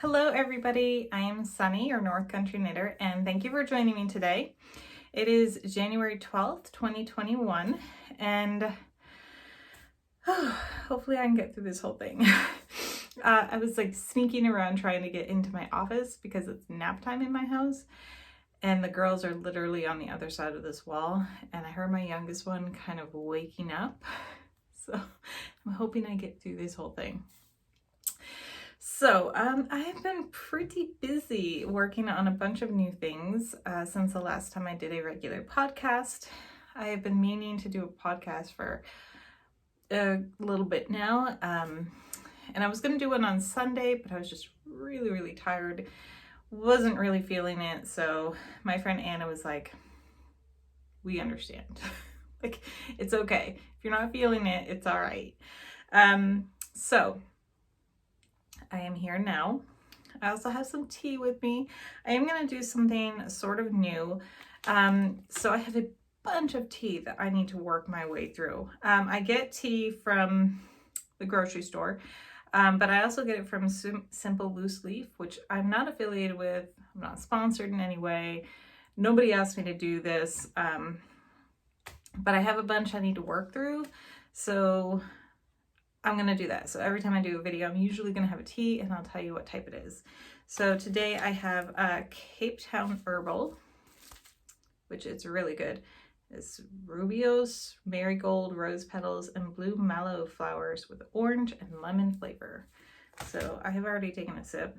Hello everybody, I am Sunny, your North Country Knitter, and thank you for joining me today. It is January 12th, 2021, and hopefully I can get through this whole thing. I was like sneaking around trying to get into my office because it's nap time in my house, and the girls are literally on the other side of this wall, and I heard my youngest one kind of waking up, so I'm hoping I get through this whole thing. So I've been pretty busy working on a bunch of new things since the last time I did a regular podcast. I have been meaning to do a podcast for a little bit now, and I was going to do one on Sunday, but I was just really tired, wasn't really feeling it. So my friend Anna was like, we understand. Like, it's okay. If you're not feeling it, it's all right. So I am here now. I also have some tea with me. I am going to do something sort of new. So I have a bunch of tea that I need to work my way through. I get tea from the grocery store, but I also get it from Simple Loose Leaf, which I'm not affiliated with. I'm not sponsored in any way. Nobody asked me to do this, but I have a bunch I need to work through. So I'm going to do that. So every time I do a video, I'm usually going to have a tea, and I'll tell you what type it is. So today I have a Cape Town Herbal, which is really good. It's Rubios, Marigold, Rose Petals, and Blue Mallow Flowers with orange and lemon flavor. So I have already taken a sip.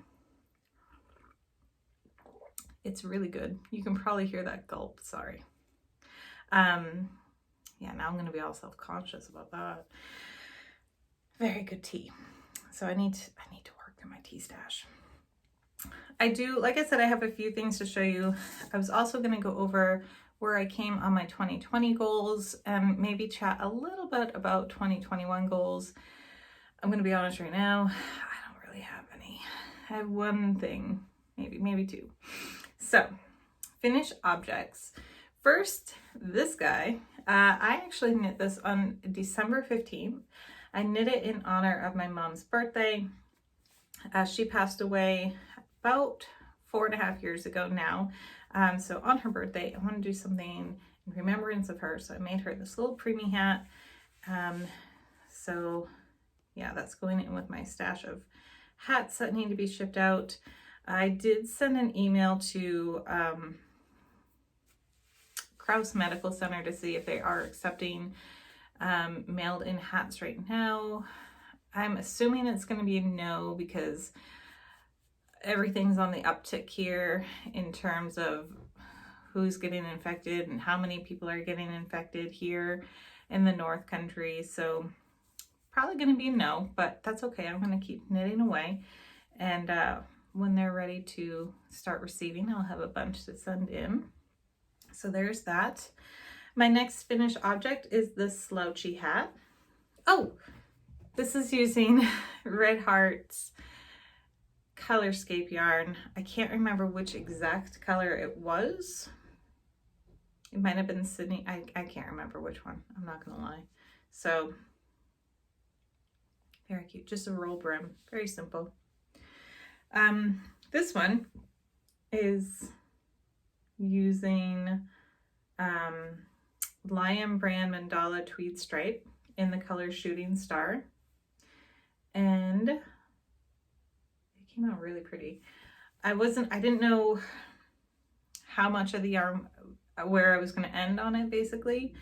It's really good. You can probably hear that gulp, sorry. Yeah, now I'm going to be all self-conscious about that. Very good tea. So I need to work through my tea stash. I do, like I said, I have a few things to show you. I was also going to go over where I came on my 2020 goals and maybe chat a little bit about 2021 goals. I'm going to be honest right now, I don't really have any. I have one thing, maybe two. So, finished objects. First, this guy. I actually knit this on December 15th. I knit it in honor of my mom's birthday. She passed away about 4.5 years ago now. So on her birthday, I want to do something in remembrance of her. So I made her this little preemie hat. So yeah, that's going in with my stash of hats that need to be shipped out. I did send an email to Crouse Medical Center to see if they are accepting mailed in hats right now. I'm assuming it's going to be a no because everything's on the uptick here in terms of who's getting infected and how many people are getting infected here in the North Country. So probably going to be a no, but that's okay. I'm going to keep knitting away. And when they're ready to start receiving, I'll have a bunch to send in. So there's that. My next finished object is this slouchy hat. Oh, this is using Red Heart's Colorscape yarn. I can't remember which exact color it was. It might have been Sydney. I can't remember which one. I'm not gonna lie. So very cute. Just a roll brim. Very simple. This one is using Lion Brand Mandala Tweed Stripe in the color Shooting Star, and it came out really pretty. I didn't know how much of the yarn, where I was going to end on it basically,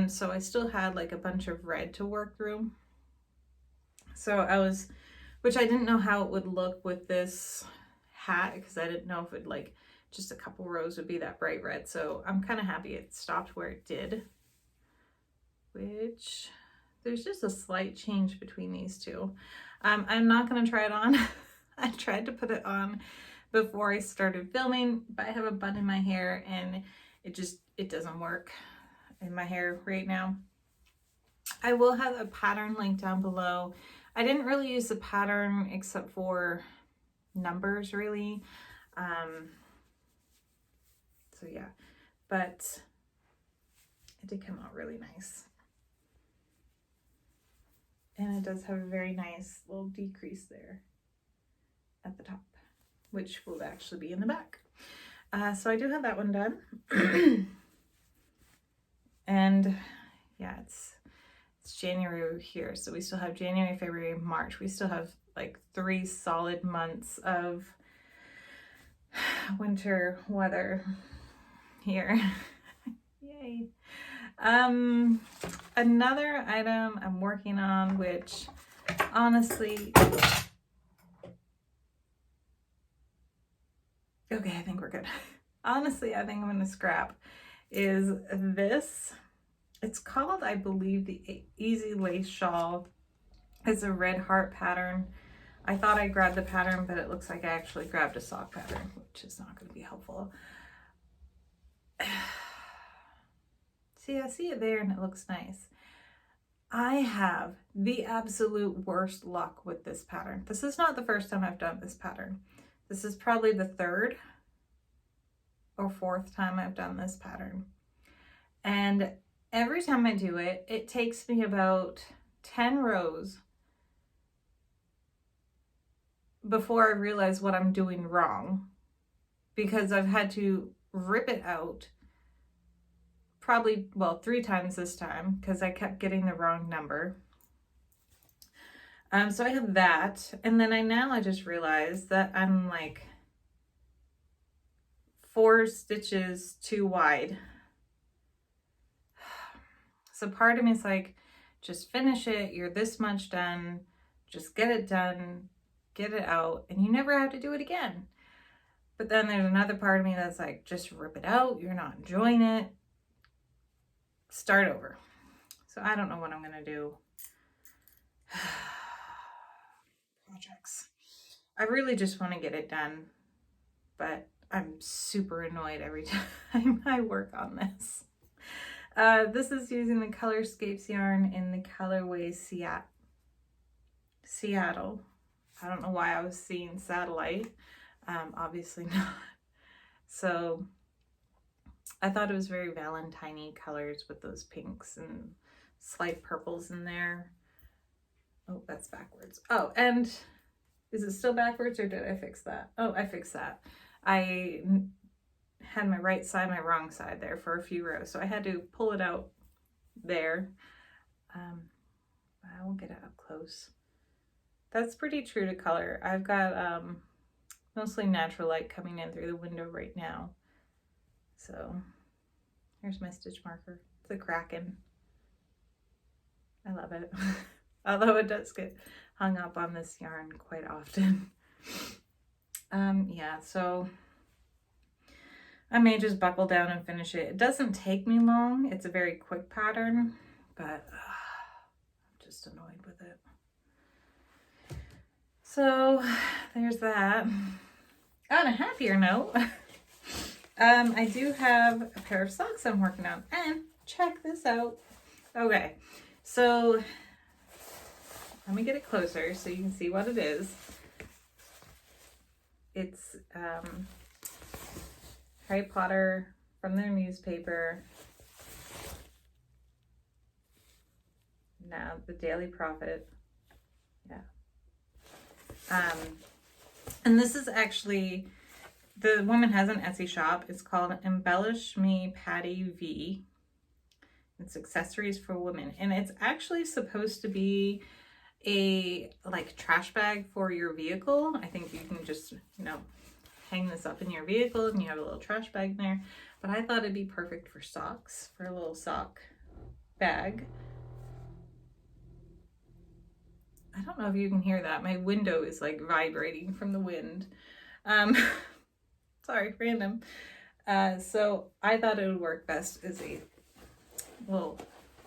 so I still had like a bunch of red to work through. So which I didn't know how it would look with this hat because I didn't know if it like just a couple rows would be that bright red. So I'm kind of happy it stopped where it did, which there's just a slight change between these two. I'm not going to try it on. I tried to put it on before I started filming, but I have a bun in my hair and it doesn't work in my hair right now. I will have a pattern link down below. I didn't really use the pattern except for numbers really. So yeah, but it did come out really nice. And it does have a very nice little decrease there at the top. which will actually be in the back. So I do have that one done. And yeah, it's January here, so we still have January, February, March. We still have like 3 solid months of winter weather here. Yay. Another item I'm working on, which honestly, okay, I think we're good. Honestly, I think I'm gonna scrap is this. It's called, I believe, the Easy Lace Shawl. It's a red heart pattern. I thought I grabbed the pattern, but it looks like I actually grabbed a sock pattern, which is not going to be helpful. See, I see it there and it looks nice. I have the absolute worst luck with this pattern. This is not the first time I've done this pattern. This is probably the 3rd or 4th time I've done this pattern. And every time I do it, it takes me about 10 rows before I realize what I'm doing wrong, because I've had to rip it out probably, well, 3 times this time because I kept getting the wrong number. So I have that, and then I just realized that I'm like 4 stitches too wide. So part of me is like, just finish it, you're this much done, just get it done, get it out, and you never have to do it again. But then there's another part of me that's like, just rip it out, you're not enjoying it, start over. So I don't know what I'm gonna do. Projects. I really just want to get it done, but I'm super annoyed every time I work on this. This is using the Colorscapes yarn in the colorway Seattle. I don't know why I was seeing satellite. Obviously not. So I thought it was very Valentine-y colors with those pinks and slight purples in there. Oh, that's backwards. Oh, and is it still backwards or did I fix that? Oh, I fixed that. I had my right side, my wrong side there for a few rows. So I had to pull it out there. I will get it up close. That's pretty true to color. I've got mostly natural light coming in through the window right now. So here's my stitch marker. It's a Kraken. I love it. Although it does get hung up on this yarn quite often. Yeah, so I may just buckle down and finish it. It doesn't take me long. It's a very quick pattern, but I'm just annoyed with it. So there's that. On a happier note, I do have a pair of socks I'm working on, and check this out. Okay, so let me get it closer so you can see what it is. It's Harry Potter from their newspaper. Now the Daily Prophet. Yeah. And this is actually, the woman has an Etsy shop. It's called Embellish Me Patty V. It's accessories for women. And it's actually supposed to be a like trash bag for your vehicle. I think you can just, hang this up in your vehicle and you have a little trash bag in there. But I thought it'd be perfect for socks, for a little sock bag. I don't know if you can hear that. My window is like vibrating from the wind. Sorry, random. So I thought it would work best as a little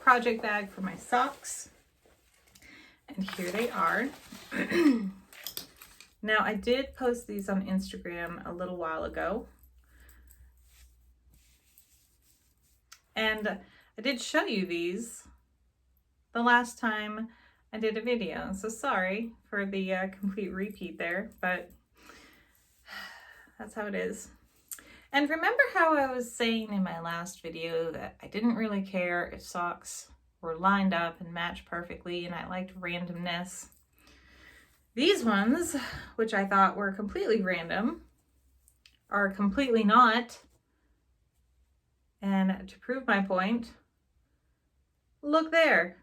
project bag for my socks. And here they are. Now, I did post these on Instagram a little while ago. And I did show you these the last time I did a video. So sorry for the complete repeat there, but that's how it is. And remember how I was saying in my last video that I didn't really care if socks were lined up and matched perfectly and I liked randomness? These ones, which I thought were completely random, are completely not. And to prove my point, look there.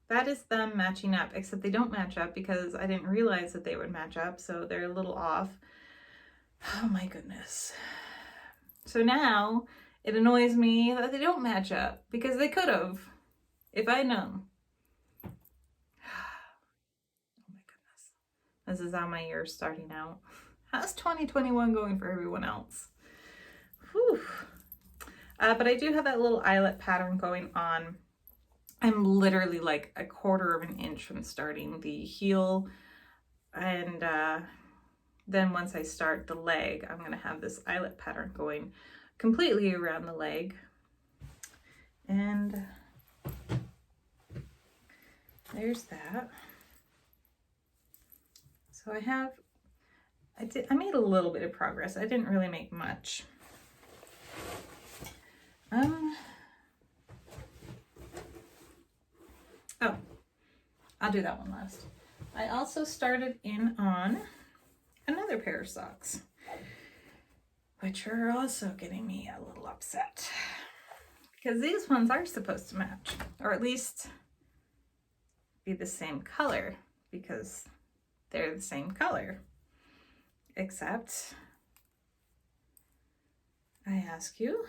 That is them matching up, except they don't match up because I didn't realize that they would match up, so they're a little off. Oh my goodness. So now it annoys me that they don't match up because they could have, if I'd known. Oh my goodness. This is how my year's starting out. How's 2021 going for everyone else? Whew. But I do have that little eyelet pattern going on. I'm literally like a quarter of an inch from starting the heel, and then once I start the leg, I'm going to have this eyelet pattern going completely around the leg. And there's that. So I made a little bit of progress. I didn't really make much. Oh, I'll do that one last. I also started in on another pair of socks, which are also getting me a little upset because these ones are supposed to match, or at least be the same color, because they're the same color. Except, I ask you,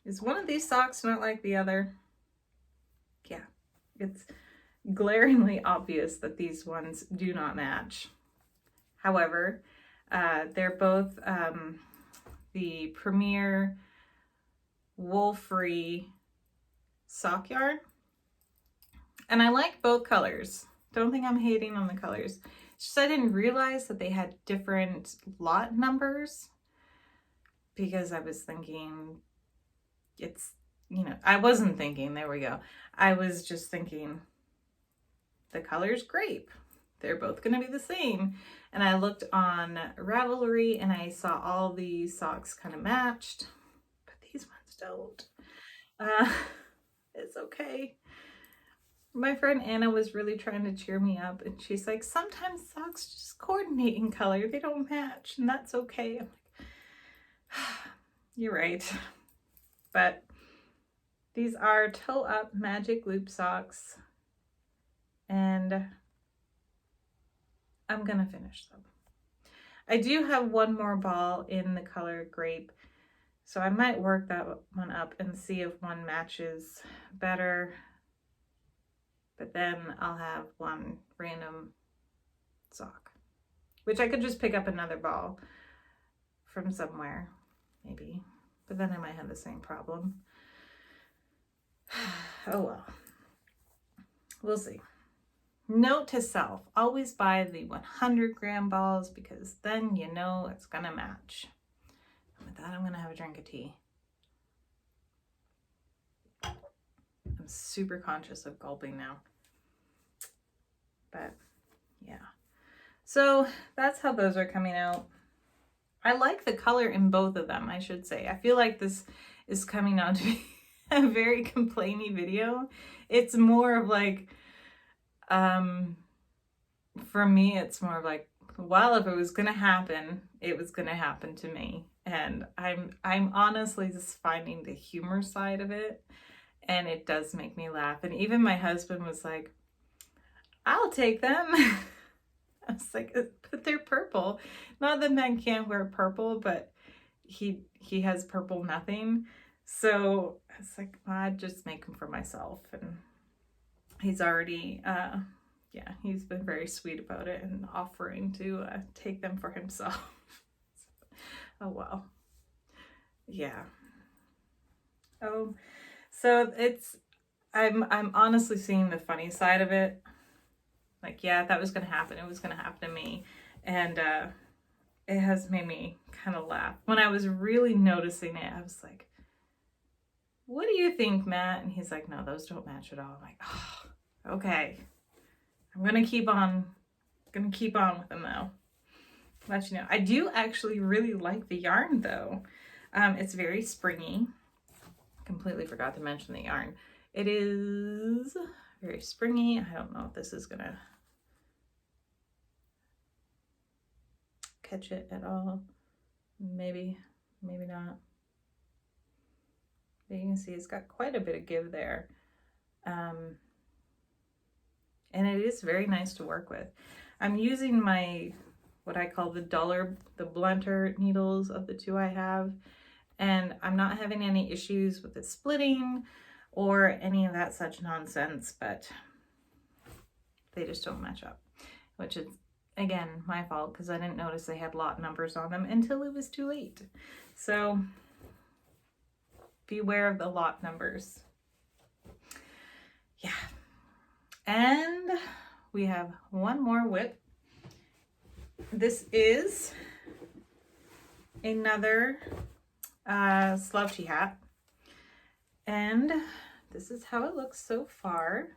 is one of these socks not like the other? Yeah, it's glaringly obvious that these ones do not match. However, they're both the Premier wool-free sock yarn, and I like both colors. Don't think I'm hating on the colors. It's just I didn't realize that they had different lot numbers, because I was thinking it's, I wasn't thinking, there we go. I was just thinking the color's grape. They're both going to be the same. And I looked on Ravelry and I saw all the socks kind of matched, but these ones don't. It's okay. My friend Anna was really trying to cheer me up, and she's like, sometimes socks just coordinate in color. They don't match, and that's okay. I'm like, you're right. But these are toe up magic loop socks, and I'm gonna finish them. I do have one more ball in the color grape, so I might work that one up and see if one matches better. But then I'll have one random sock, which I could just pick up another ball from somewhere, maybe. But then I might have the same problem. Oh well. We'll see. Note to self, always buy the 100-gram balls, because then you know it's gonna match. And with that, I'm gonna have a drink of tea. I'm super conscious of gulping now. But yeah. So that's how those are coming out. I like the color in both of them, I should say. I feel like this is coming out to be a very complainy video. It's more of like, for me, it's more of like, well, if it was gonna happen, it was gonna happen to me. And I'm honestly just finding the humor side of it, and it does make me laugh. And even my husband was like, I'll take them. I was like, but they're purple. Not that men can't wear purple, but he has purple nothing. So I was like, well, I'd just make them for myself. And he's already, he's been very sweet about it and offering to take them for himself. Oh, well. Yeah. Oh, so I'm honestly seeing the funny side of it. Like, yeah, that was going to happen. It was going to happen to me. And it has made me kind of laugh. When I was really noticing it, I was like, what do you think, Matt? And he's like, no, those don't match at all. I'm like, oh, okay. I'm going to keep on with them though. Let you know. I do actually really like the yarn though. It's very springy. Completely forgot to mention the yarn. It is very springy. I don't know if this is gonna catch it at all. Maybe not. But you can see it's got quite a bit of give there. And it is very nice to work with. I'm using my, what I call the blunter needles of the two I have. And I'm not having any issues with it splitting or any of that such nonsense, but they just don't match up, which is, again, my fault because I didn't notice they had lot numbers on them until it was too late. So beware of the lot numbers. Yeah. And we have one more whip. This is another slouchy hat. And this is how it looks so far.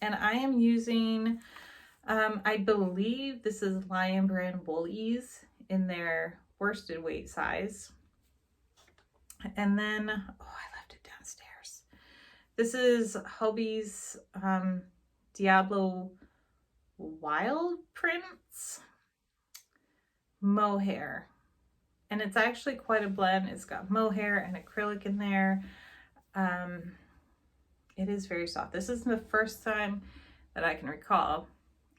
And I am using, I believe this is Lion Brand Woolies in their worsted weight size. And then, oh, I left it downstairs. This is Hobie's Diablo Wild Prints mohair. And it's actually quite a blend. It's got mohair and acrylic in there. It is very soft. This is the first time that I can recall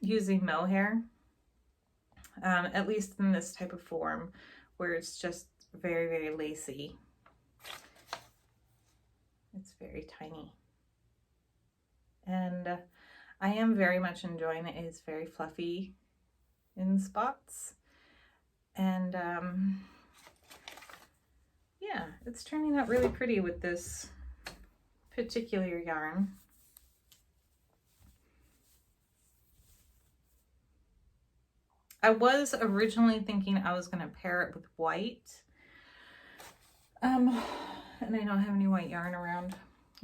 using mohair, at least in this type of form, where it's just very, very lacy. It's very tiny. And I am very much enjoying it. It's very fluffy in spots. And yeah, it's turning out really pretty with this particular yarn. I was originally thinking I was going to pair it with white. And I don't have any white yarn around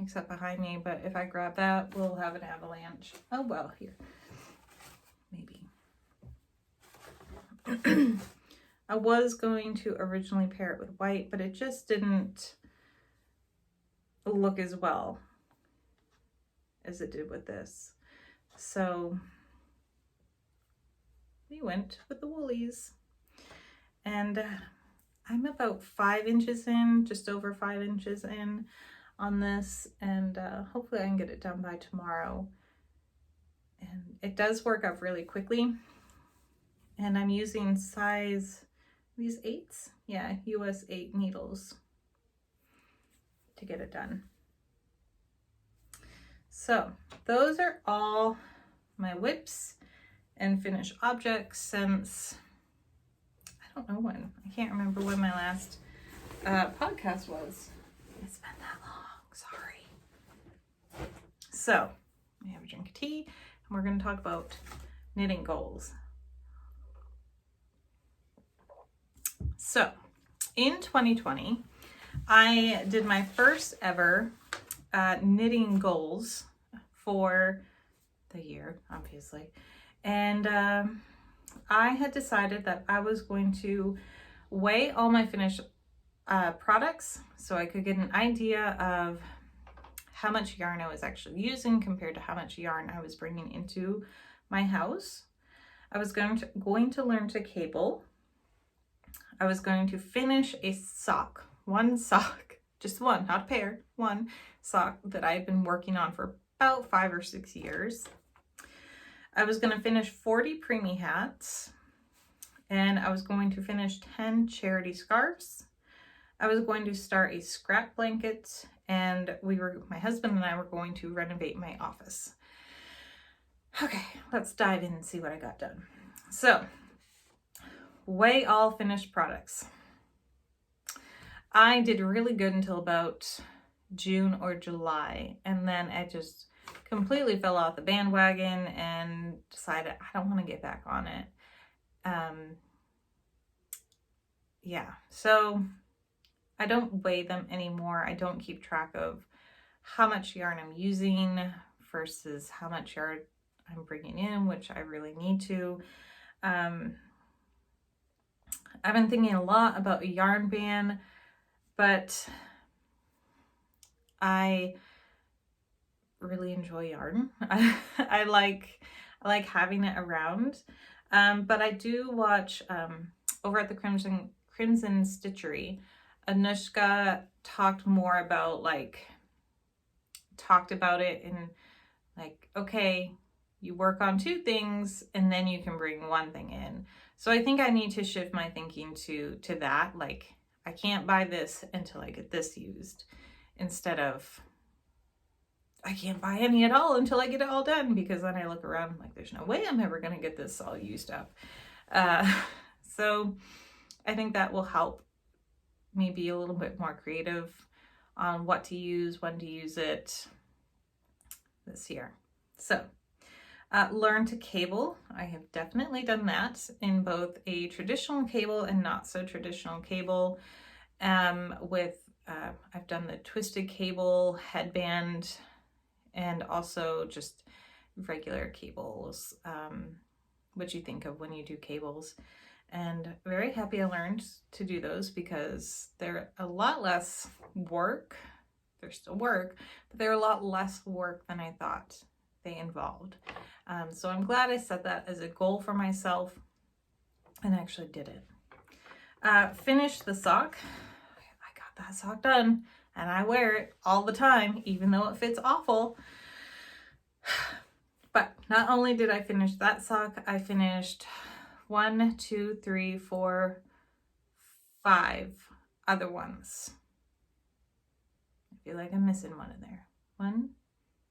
except behind me, but if I grab that, we'll have an avalanche. Oh, well, here. Maybe. I was going to originally pair it with white, but it just didn't look as well as it did with this. So we went with the woolies. And I'm about 5 inches in, just over 5 inches in on this, and hopefully I can get it done by tomorrow. And it does work up really quickly. And I'm using size, these 8s? Yeah, US 8 needles to get it done. So those are all my whips and finished objects since, I don't know when. I can't remember when my last podcast was. It's been that long, sorry. So, I have a drink of tea, and we're going to talk about knitting goals. So, in 2020, I did my first ever knitting goals for the year, obviously. And I had decided that I was going to weigh all my finished products so I could get an idea of how much yarn I was actually using compared to how much yarn I was bringing into my house. I was going to learn to cable. I was going to finish a sock, one sock, just one, not a pair, one sock that I had been working on for about 5 or 6 years. I was going to finish 40 preemie hats, and I was going to finish 10 charity scarves. I was going to start a scrap blanket, and my husband and I were going to renovate my office. Okay, let's dive in and see what I got done. So, weigh all finished products. I did really good until about June or July, and then I just completely fell off the bandwagon and decided I don't want to get back on it. Yeah, so I don't weigh them anymore. I don't keep track of how much yarn I'm using versus how much yarn I'm bringing in, which I really need to. I've been thinking a lot about a yarn ban, but I really enjoy yarn. I like having it around. But I do watch over at the Crimson Stitchery, Anushka talked about it in like, okay, you work on two things and then you can bring one thing in. So I think I need to shift my thinking to that. Like, I can't buy this until I get this used, instead of I can't buy any at all until I get it all done, because then I look around, I'm like, there's no way I'm ever going to get this all used up. So I think that will help me be a little bit more creative on what to use, when to use it this year. So learn to cable. I have definitely done that in both a traditional cable and not so traditional cable. I've done the twisted cable, headband, and also just regular cables, what you think of when you do cables. And very happy I learned to do those, because they're a lot less work. They're still work, but they're a lot less work than I thought they involved. So I'm glad I set that as a goal for myself and actually did it. Finished the sock. I got that sock done and I wear it all the time, even though it fits awful. But not only did I finish that sock, I finished 1, 2, 3, 4, 5 other ones. I feel like I'm missing one in there. 1,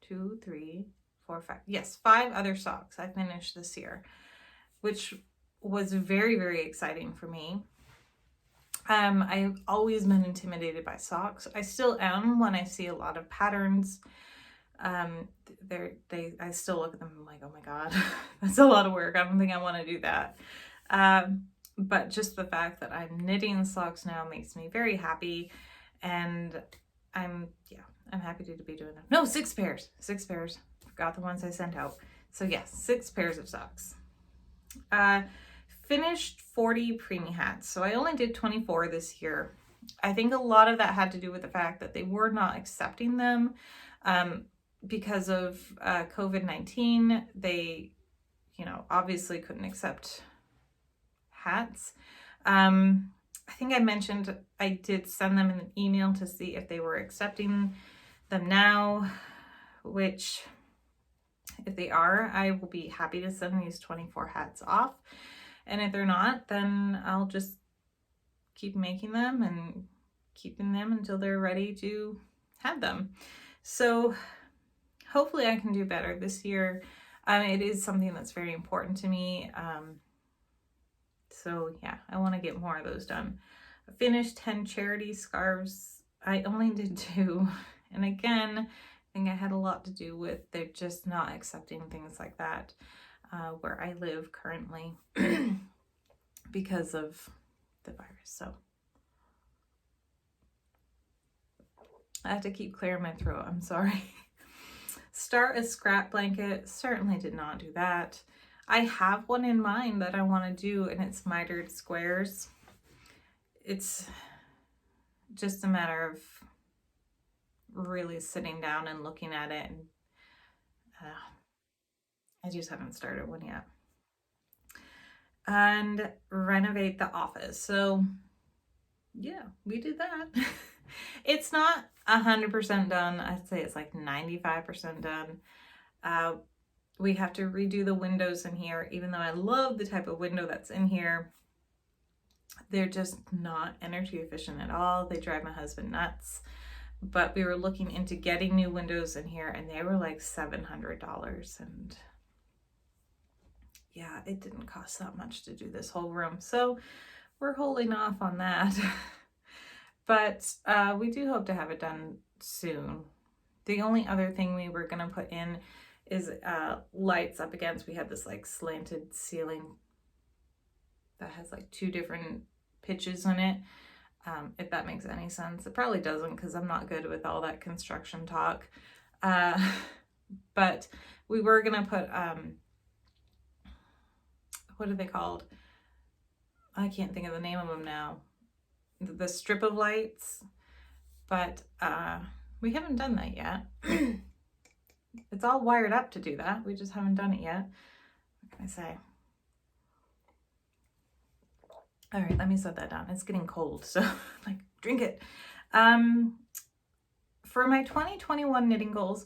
2, 3, 4, 5. Yes, 5 other socks I finished this year, which was very, very exciting for me. I've always been intimidated by socks. I still am when I see a lot of patterns. I still look at them and I'm like, oh my God, that's a lot of work. I don't think I want to do that. But just the fact that I'm knitting socks now makes me very happy. And I'm happy to be doing them. No, 6 pairs. Forgot the ones I sent out. So yes, 6 pairs of socks. Finished 40 preemie hats. So I only did 24 this year. I think a lot of that had to do with the fact that they were not accepting them. Because of COVID-19, they, obviously couldn't accept hats. I think I mentioned I did send them an email to see if they were accepting them now, which if they are, I will be happy to send these 24 hats off. And if they're not, then I'll just keep making them and keeping them until they're ready to have them. So hopefully I can do better this year. It is something that's very important to me. So yeah, I want to get more of those done. I finished 10 charity scarves. I only did 2. And again, I think I had a lot to do with they're just not accepting things like that where I live currently because of the virus. So I have to keep clearing my throat. I'm sorry. Start a scrap blanket. Certainly did not do that. I have one in mind that I want to do, and it's mitered squares. It's just a matter of really sitting down and looking at it, and I just haven't started one yet. And renovate the office. So yeah, we did that. It's not 100% done. I'd say it's like 95% done. We have to redo the windows in here, even though I love the type of window that's in here. They're just not energy efficient at all. They drive my husband nuts. But we were looking into getting new windows in here, and they were like $700. And yeah, it didn't cost that much to do this whole room. So we're holding off on that. But we do hope to have it done soon. The only other thing we were going to put in is lights up against. We have this like slanted ceiling that has like 2 different pitches in it. If that makes any sense. It probably doesn't, because I'm not good with all that construction talk. But we were going to put, what are they called? I can't think of the name of them now. The strip of lights. But We haven't done that yet. It's all wired up to do that. We just haven't done it yet. What can I say? All right, let me set that down. It's getting cold, so like, drink it. For my 2021 knitting goals,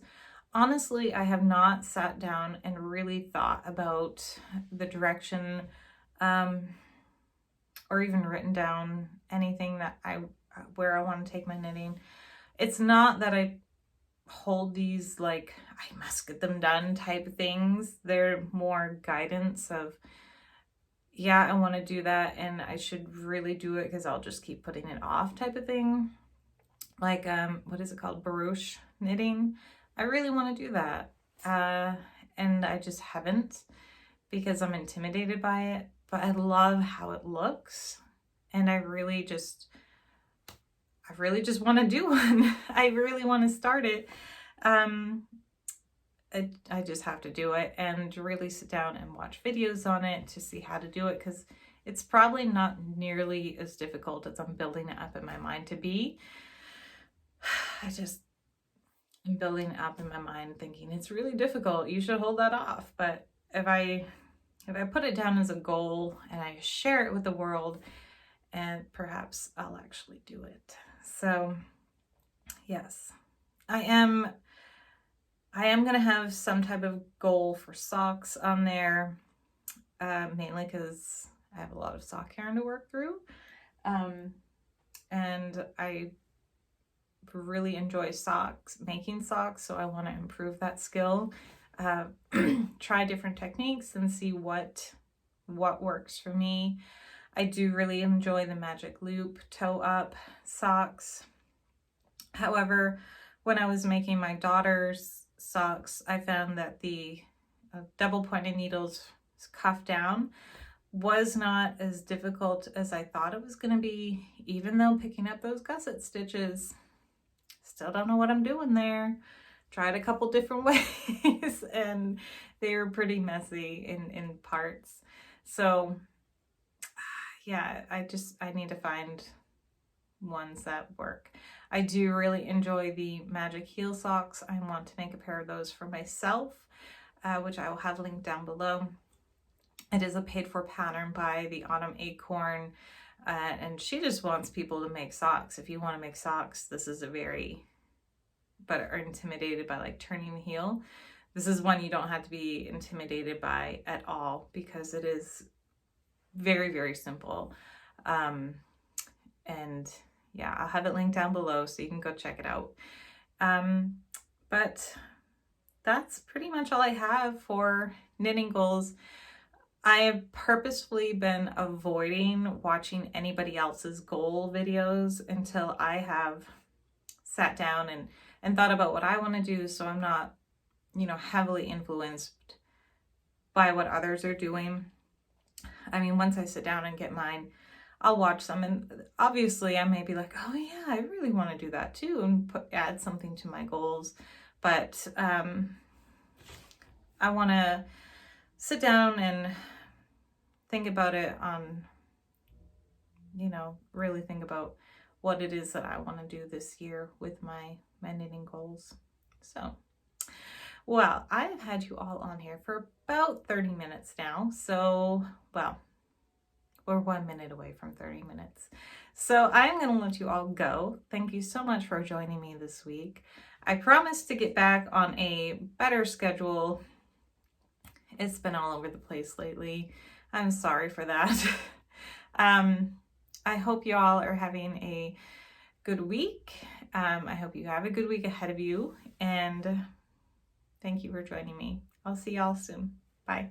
honestly, I have not sat down and really thought about the direction, or even written down anything that where I want to take my knitting. It's not that I hold these like I must get them done type of things. They're more guidance of, yeah, I want to do that and I should really do it because I'll just keep putting it off type of thing. Like, what is it called? Barouche knitting. I really want to do that. And I just haven't because I'm intimidated by it, but I love how it looks. And I really just want to do one. I really want to start it. I just have to do it and really sit down and watch videos on it to see how to do it, because it's probably not nearly as difficult as I'm building it up in my mind to be. I'm building it up in my mind thinking it's really difficult. You should hold that off. But if I put it down as a goal and I share it with the world, and perhaps I'll actually do it. So yes, I am going to have some type of goal for socks on there, mainly because I have a lot of sock yarn to work through. And I really enjoy making socks, so I want to improve that skill. Try different techniques and see what works for me. I do really enjoy the magic loop toe up socks. However, when I was making my daughter's socks, I found that the double pointed needles cuff down was not as difficult as I thought it was going to be, even though picking up those gusset stitches, still don't know what I'm doing there. Tried a couple different ways and they were pretty messy in parts. So yeah, I need to find ones that work. I do really enjoy the magic heel socks. I want to make a pair of those for myself, which I will have linked down below. It is a paid for pattern by the Autumn Acorn, and she just wants people to make socks. If you want to make socks, this is but are intimidated by like turning the heel, this is one you don't have to be intimidated by at all, because it is very, very simple. And yeah, I'll have it linked down below so you can go check it out. But that's pretty much all I have for knitting goals. I have purposefully been avoiding watching anybody else's goal videos until I have sat down and thought about what I want to do, so I'm not, heavily influenced by what others are doing. I mean, once I sit down and get mine, I'll watch them, and obviously I may be like, oh yeah, I really want to do that too, and add something to my goals. But I want to sit down and think about it on, really think about what it is that I want to do this year with my knitting goals. So, well, I've had you all on here for about 30 minutes now. So, well, we're 1 minute away from 30 minutes. So I'm going to let you all go. Thank you so much for joining me this week. I promise to get back on a better schedule. It's been all over the place lately. I'm sorry for that. I hope you all are having a good week. I hope you have a good week ahead of you, and thank you for joining me. I'll see y'all soon. Bye.